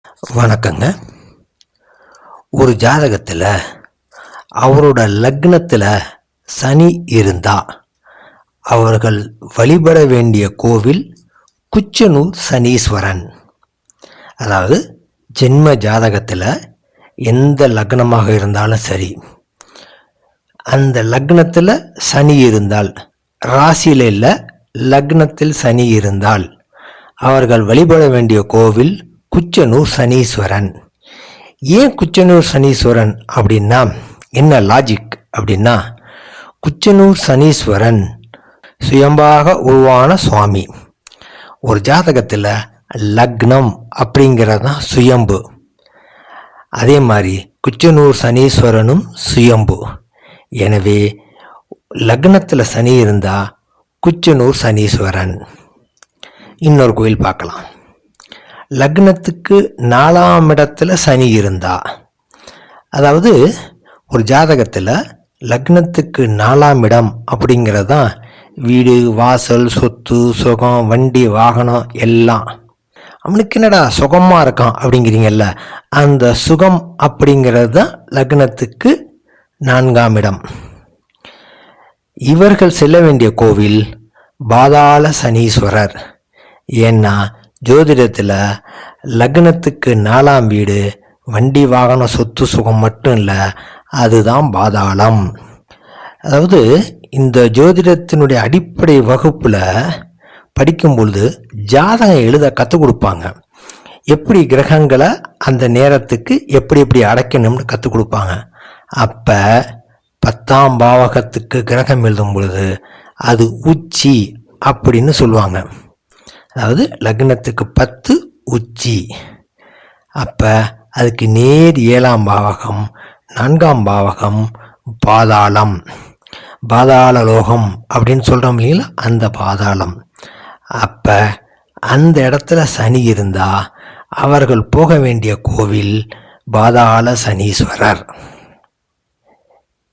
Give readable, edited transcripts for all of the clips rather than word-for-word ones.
வணக்கங்க. ஒரு ஜாதகத்தில் அவரோட லக்னத்தில் சனி இருந்தா அவர்கள் வழிபட வேண்டிய கோவில் குச்சனூர் சனீஸ்வரன். அதாவது ஜென்ம ஜாதகத்தில் எந்த லக்னமாக இருந்தாலும் சரி, அந்த லக்னத்தில் சனி இருந்தால், ராசியில் இல்லை லக்னத்தில் சனி இருந்தால் அவர்கள் வழிபட வேண்டிய கோவில் குச்சனூர் சனீஸ்வரன். ஏன் குச்சனூர் சனீஸ்வரன் அப்படின்னா என்ன லாஜிக் அப்படின்னா, குச்சனூர் சனீஸ்வரன் சுயம்பாக உருவான சுவாமி. ஒரு ஜாதகத்தில் லக்னம் அப்படிங்கிறது தான் சுயம்பு. அதே மாதிரி குச்சனூர் சனீஸ்வரனும் சுயம்பு. எனவே லக்னத்தில் சனி இருந்தால் குச்சனூர் சனீஸ்வரன். இன்னொரு கோயில் பார்க்கலாம். லக்னத்துக்கு 4ஆம் இடத்துல சனி இருந்தா, அதாவது ஒரு ஜாதகத்தில் லக்னத்துக்கு 4ஆம் இடம் அப்படிங்கிறது தான் வீடு, வாசல், சொத்து, சுகம், வண்டி, வாகனம் எல்லாம். அவனுக்கு என்னடா சுகமாக இருக்கான் அப்படிங்கிறீங்கல்ல, அந்த சுகம் அப்படிங்கிறது தான் லக்னத்துக்கு 4ஆம் இடம். இவர்கள் செல்ல வேண்டிய கோவில் பாதாள சனீஸ்வரர். ஏன்னா ஜோதிடத்தில் லக்னத்துக்கு 4ஆம் வீடு வண்டி, வாகனம், சொத்து, சுகம் மட்டும் இல்லை, அதுதான் பாதாளம். அதாவது இந்த ஜோதிடத்தினுடைய அடிப்படை வகுப்பில் படிக்கும் பொழுது ஜாதகம் எழுத கற்றுக் கொடுப்பாங்க. எப்படி கிரகங்களை அந்த நேரத்துக்கு எப்படி எப்படி அடைக்கணும்னு கற்றுக் கொடுப்பாங்க. அப்போ 10ஆம் பாவகத்துக்கு கிரகம் எழுதும் பொழுது அது உச்சி அப்படின்னு சொல்லுவாங்க. அதாவது லக்னத்துக்கு 10 உச்சி. அப்போ அதுக்கு நேர் 7ஆம் பாவகம், 4ஆம் பாவகம் பாதாளம், பாதாள லோகம் அப்படின்னு சொல்கிறோம் இல்லைங்களா, அந்த பாதாளம். அப்போ அந்த இடத்துல சனி இருந்தால் அவர்கள் போக வேண்டிய கோவில் பாதாள சனீஸ்வரர்.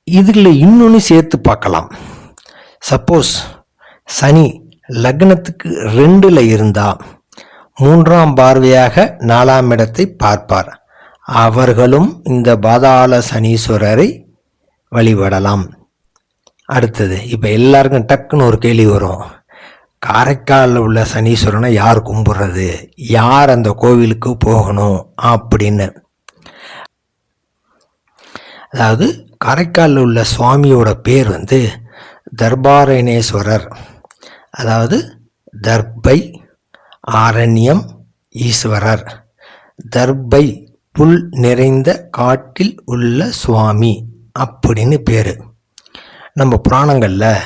இதில் இன்னொன்று சேர்த்து பார்க்கலாம். சப்போஸ் சனி லக்னத்துக்கு 2ல் இருந்தால் 3ஆம் பார்வையாக 4ஆம் இடத்தை பார்ப்பார். அவர்களும் இந்த பாதாள சனீஸ்வரரை வழிபடலாம். அடுத்தது, இப்போ எல்லாருக்கும் டக்குன்னு ஒரு கேள்வி வரும், காரைக்காலில் உள்ள சனீஸ்வரனை யார் கும்பிட்றது, யார் அந்த கோவிலுக்கு போகணும் அப்படின்னு. அதாவது காரைக்காலில் உள்ள சுவாமியோட பேர் தர்பாரண்யேஸ்வரர். அதாவது தர்பை ஆரண்யம் ஈஸ்வரர். தர்பை புல் நிறைந்த காட்டில் உள்ள சுவாமி அப்படின்னு பேர். நம்ம புராணங்களில்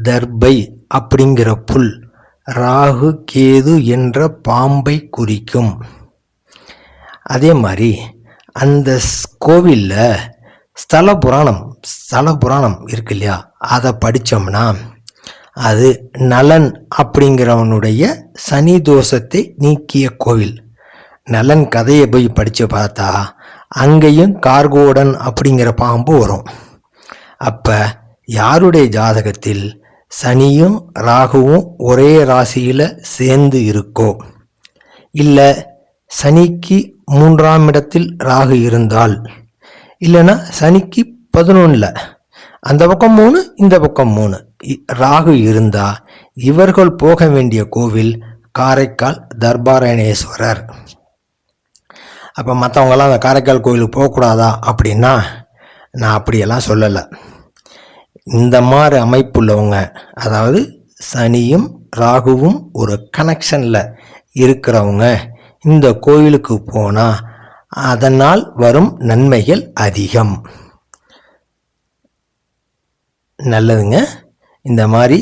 தர்பை அப்படிங்கிற புல் ராகு கேது என்ற பாம்பை குறிக்கும். அதே மாதிரி அந்த கோவிலில் ஸ்தல புராணம் இருக்கு இல்லையா, அதை படித்தோம்னா அது நலன் அப்படிங்கிறவனுடைய சனி தோஷத்தை நீக்கிய கோவில். நலன் கதையை போய் படித்து பார்த்தா அங்கேயும் கார்கோடன் அப்படிங்கிற பாம்பு வரும். அப்போ யாருடைய ஜாதகத்தில் சனியும் ராகுவும் ஒரே ராசியில் சேர்ந்து இருக்கோ, இல்லை சனிக்கு 3ஆம் இடத்தில் ராகு இருந்தால், இல்லைன்னா சனிக்கு 11ல் அந்த பக்கம் 3 இந்த பக்கம் 3 ராகு இருந்தா இவர்கள் போக வேண்டிய கோவில் காரைக்கால் தர்பாரண்யேஸ்வரர். அப்போ மற்றவங்களாம் அந்த காரைக்கால் கோவிலுக்கு போகக்கூடாதா அப்படின்னா நான் அப்படியெல்லாம் சொல்லலை. இந்த மாதிரி அமைப்புள்ளவங்க, அதாவது சனியும் ராகுவும் ஒரு கனெக்ஷனில் இருக்கிறவங்க இந்த கோவிலுக்கு போனால் அதனால் வரும் நன்மைகள் அதிகம். நல்லதுங்க. இந்த மாதிரி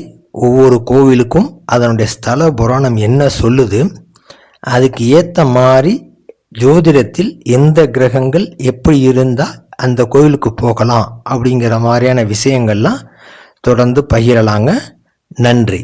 ஒவ்வொரு கோவிலுக்கும் அதனுடைய ஸ்தல புராணம் என்ன சொல்லுது, அதுக்கு ஏற்ற மாதிரி ஜோதிடத்தில் எந்த கிரகங்கள் எப்படி இருந்தால் அந்த கோவிலுக்கு போகலாம் அப்படிங்கிற மாதிரியான விஷயங்கள்லாம் தொடர்ந்து பகிரலாங்க. நன்றி.